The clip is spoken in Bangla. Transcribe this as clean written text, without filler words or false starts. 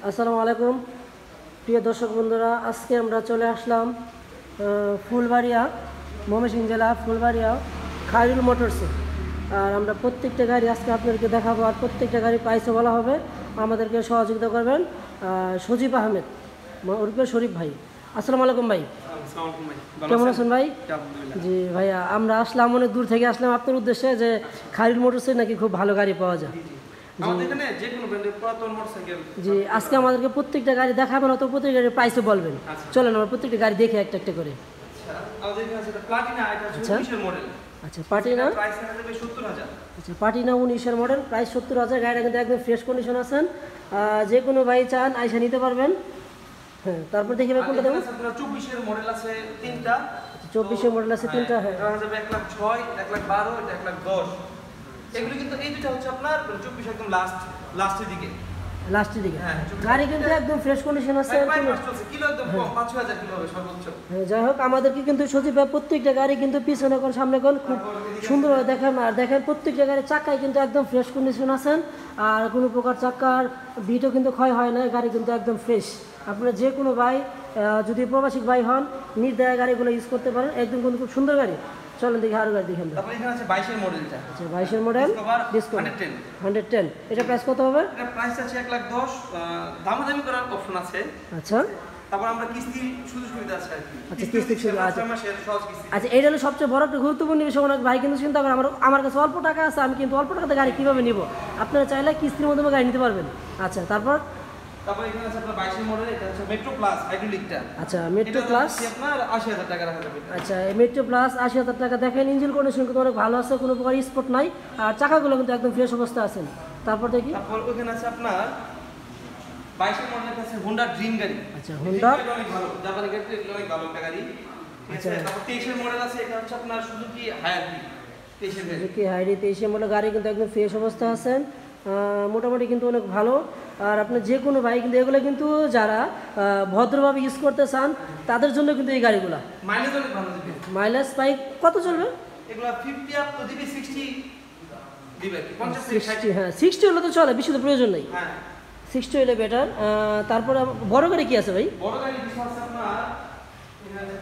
আসসালামু আলাইকুম প্রিয় দর্শক বন্ধুরা, আজকে আমরা চলে আসলাম ফুলবাড়িয়া, ময়মনসিংহ জেলা ফুলবাড়িয়া খায়রুল মোটরসে। আর আমরা প্রত্যেকটা গাড়ি আজকে আপনাদেরকে দেখাবো, আর প্রত্যেকটা গাড়ি প্রাইসও বলা হবে। আমাদেরকে সহযোগিতা করবেন সজীব আহমেদ ওরফে শরীফ ভাই। আসসালামু আলাইকুম ভাই, কেমন আছেন ভাই? জি ভাইয়া, আমরা আসলাম অনেক দূর থেকে আসলাম আপনার উদ্দেশ্যে, যে খায়রুল মোটরসে নাকি খুব ভালো গাড়ি পাওয়া যায়। জি, আজকে আমাদেরকে প্রত্যেকটা গাড়ি দেখাবেন, অত প্রত্যেকটা গাড়ির প্রাইসও বলবেন। চলেন আমরা প্রত্যেকটা গাড়ি দেখে একটা একটা করে। আচ্ছা পাটিনা, আচ্ছা পাটিনা 19-এর মডেল, প্রাইস 70,000। গাড়িটা কিন্তু একদম ফ্রেশ কন্ডিশন আছেন, যে কোনো ভাই চান আইসা নিতে পারবেন। হ্যাঁ, তারপর দেখি ভাই কোনটা দেবো। 24-এর মডেল আছে তিনটা, 24-এর মডেল আছে তিনটা। হ্যাঁ, 1,06,000, 1,12,000, 1,10,000। এগুলো কিন্তু এই দুটো হচ্ছে আপনার 24 একদম লাস্টের দিকে। গাড়ি কিন্তু একদম ফ্রেশ কন্ডিশন আছে, কিলো একদম কম, 5,000 কিলো হবে সর্বোচ্চ। যাই হোক, আমাদেরকে কিন্তু সজীব ভাই প্রত্যেকটা গাড়ি কিন্তু পিছনে কোন সামনে কোন খুব সুন্দরভাবে দেখেন। আর দেখেন প্রত্যেকটা গাড়ির চাকায় কিন্তু একদম ফ্রেশ কন্ডিশন আছেন, আর কোনো প্রকার চাকার বিটও কিন্তু ক্ষয় হয় না। গাড়ি কিন্তু একদম ফ্রেশ। আপনারা যে কোনো ভাই যদি প্রবাসী ভাই হন, নির্দ্বিধায় গাড়িগুলো ইউজ করতে পারেন। একদম কিন্তু খুব সুন্দর গাড়ি। চলেন দেখি আরো গাড়ি দেখেন। তারপর এখানে আছে 22-এর মডেলটা। আচ্ছা 22-এর মডেল, ডিসকভার 110। এটা প্রাইস কত হবে? এটা প্রাইস আছে 1,10,000, দামাদামি করার অপশন আছে। আচ্ছা, তারপর আমরা কিস্তি সুযোগ সুবিধা আছে আর কি। আচ্ছা কিস্তি সুবিধা আছে। সহজ কিস্তি। আচ্ছা, এইটা হলো সবচেয়ে বড় একটা গুরুত্বপূর্ণ বিষয়। অনেক ভাই কিন্তু চিন্তা করেন আমার কাছে অল্প টাকা আছে, আমি কিন্তু অল্প টাকাতে গাড়ি কীভাবে নিব। আপনারা চাইলে কিস্তির মাধ্যমে গাড়ি নিতে পারবেন। আচ্ছা তারপর এখানে আছে আপনার 22-এর মডেল, এটা হচ্ছে মেট্রো প্লাস হাইড্রোলিকটা। আচ্ছা মেট্রো প্লাস আপনার 80,000 টাকা রাখা যাবে। আচ্ছা মেট্রো প্লাস 80,000 টাকা। দেখেন ইঞ্জিন কন্ডিশন কিন্তু অনেক ভালো আছে, কোনো প্রকার স্পট নাই, আর চাকাগুলো কিন্তু একদম ফ্রেশ অবস্থা আছে। তারপর দেখি, তারপর ওখানে আছে আপনার 22-এর মডেলের কাছে হোন্ডা ড্রিম গাড়ি। আচ্ছা হোন্ডা অনেক ভালো, জাপানি গাড়ি, এগুলো অনেক ভালো একটা গাড়ি। আচ্ছা তারপর 23-এর মডেল আছে, এটা হচ্ছে আপনার সুজুকি হায়াতি 23-এর গাড়ি। সুজুকি হায়াতি 23-এর মডেল গাড়ি কিন্তু একদম ফ্রেশ অবস্থা আছেন, মোটামুটি কিন্তু অনেক ভালো। আর আপনার যে কোনো বাইক কিন্তু এগুলো কিন্তু যারা ভদ্রভাবে ইউজ করতে চান তাদের জন্য কিন্তু এই গাড়িগুলো মাইলেজ অনেক ভালো দিবে। মাইলেজ বাইক কত চলবে? এগুলো 50 আপ তো দিবে, 60 দিবে, 50 60। হ্যাঁ 60 হলে তো চলে, বেশি তো প্রয়োজন নেই। হ্যাঁ 60 হলে বেটার। তারপরে বড় গাড়ি কি আছে ভাই? বড় গাড়ি কিছু আছে আপনার, এখানে